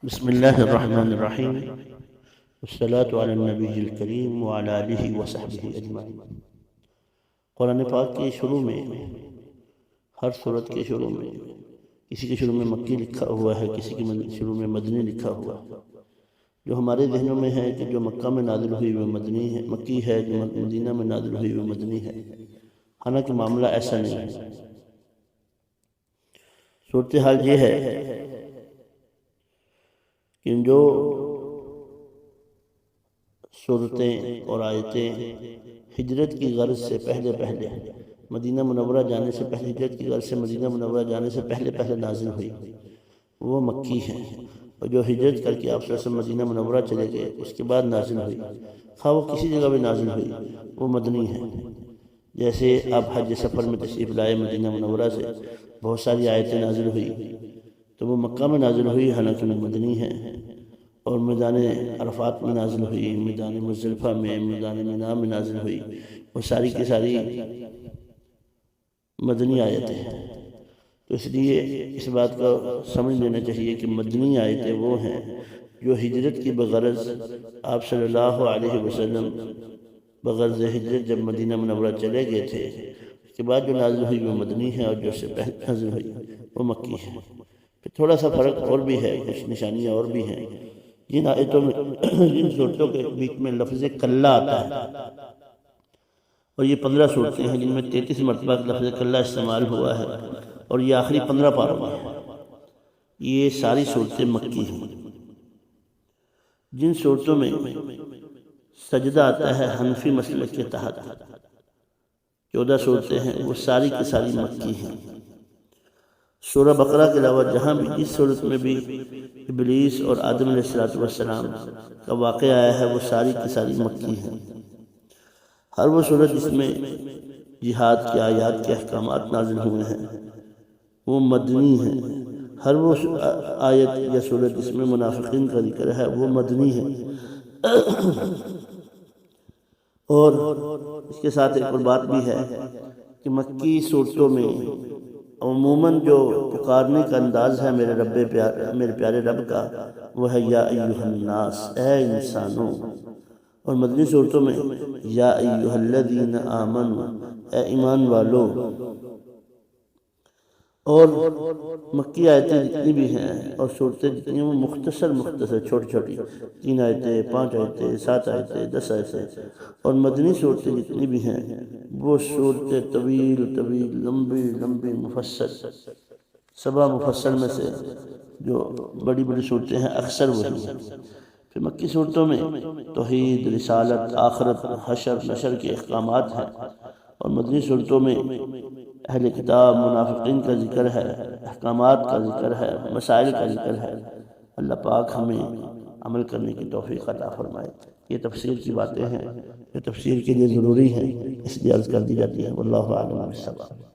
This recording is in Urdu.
بسم اللہ الرحمن الرحیم والصلاة علی النبی الکریم وعلی آلہ وصحبہ اجمعین۔ قرآن پاک کے شروع میں، ہر سورت کے شروع میں کسی کے شروع میں مکی لکھا ہوا ہے، کسی کے شروع میں مدنی لکھا ہوا ہے۔ جو ہمارے ذہنوں میں ہے کہ جو مکہ میں نازل ہوئی وہ مدنی ہے، مکی ہے، جو مدینہ میں نازل ہوئی وہ مدنی ہے، حالانکہ معاملہ ایسا نہیں ہے۔ صورتحال یہ ہے کہ جو صورتیں اور آیتیں ہجرت کی غرض سے پہلے مدینہ منورہ جانے سے پہلے، ہجرت کی غرض سے مدینہ منورہ جانے سے پہلے نازل ہوئی وہ مکی ہیں، اور جو ہجرت کر کے آپ صلی اللہ علیہ وسلم مدینہ منورہ چلے گئے اس کے بعد نازل ہوئی، خواہ وہ کسی جگہ بھی نازل ہوئی، وہ مدنی ہے۔ جیسے آپ حج سفر میں تشریف لائے مدینہ منورہ سے، بہت ساری آیتیں نازل ہوئی تو وہ مکہ میں نازل ہوئی، حالانکہ وہ مدنی ہے، اور میدان عرفات میں نازل ہوئی، میدان مزدلفہ میں، میدان مینا میں نازل ہوئی، وہ ساری کی ساری مدنی آیتیں ہیں۔ تو اس لیے اس بات کا سمجھ لینا چاہیے کہ مدنی آیتیں وہ ہیں جو ہجرت کی بغرض آپ صلی اللہ علیہ وسلم بغرض ہجرت جب مدینہ منورہ چلے گئے تھے، اس کے بعد جو نازل ہوئی وہ مدنی ہے، اور جو اس سے پہلے نازل ہوئی وہ مکی ہے۔ پھر تھوڑا سا فرق اور بھی ہے، کچھ نشانیاں اور بھی ہیں۔ جن آیتوں میں، جن صورتوں کے بیچ میں لفظ کلہ آتا ہے، اور یہ 15 صورتیں ہیں جن میں 33 مرتبہ لفظ کلہ استعمال ہوا ہے، اور یہ آخری 15 پاروں میں ہے، یہ ساری صورتیں مکی ہیں۔ جن صورتوں میں سجدہ آتا ہے حنفی مسلک کے تحت، 14 صورتیں ہیں، وہ ساری کی ساری مکی ہیں۔ سورہ بقرہ کے علاوہ جہاں بھی اس صورت میں بھی ابلیس اور آدم علیہ السلام کا واقعہ آیا ہے وہ ساری کی ساری مکی ہیں۔ ہر وہ صورت جس میں جہاد کے آیات کے احکامات نازل ہوئے ہیں وہ مدنی ہیں۔ ہر وہ آیت یا صورت جس میں منافقین کا ذکر ہے وہ مدنی ہے۔ اور اس کے ساتھ ایک اور بات بھی ہے کہ مکی صورتوں میں عموماً جو پکارنے کا انداز ہے میرے پیارے رب کا، وہ ہے یا ایہا الناس، اے انسانوں، اور مدنی صورتوں میں یا ایہا الذین آمنوا، اے ایمان والو۔ اور مکی آیتیں جتنی بھی ہیں اور صورتیں جتنی وہ مختصر چھوٹی 3 آیتیں، 5 آیتیں، 7 آیتیں، 10 آیتیں، اور مدنی صورتیں جتنی بھی ہیں وہ صورتیں طویل لمبی مفصل، 7 مفصل میں سے جو بڑی صورتیں ہیں اکثر وہی ہیں۔ پھر مکی صورتوں میں توحید، رسالت، آخرت، حشر، نشر کے احکامات ہیں، اور مدنی صورتوں میں اہل کتاب، منافقین کا ذکر ہے، احکامات کا ذکر ہے، مسائل کا ذکر ہے۔ اللہ پاک ہمیں عمل کرنے کی توفیق عطا فرمائے۔ یہ تفسیر کی باتیں ہیں، یہ تفسیر کے لیے ضروری ہیں، اس لیے عرض کر دی جاتی ہے۔ واللہ اعلم بالصواب۔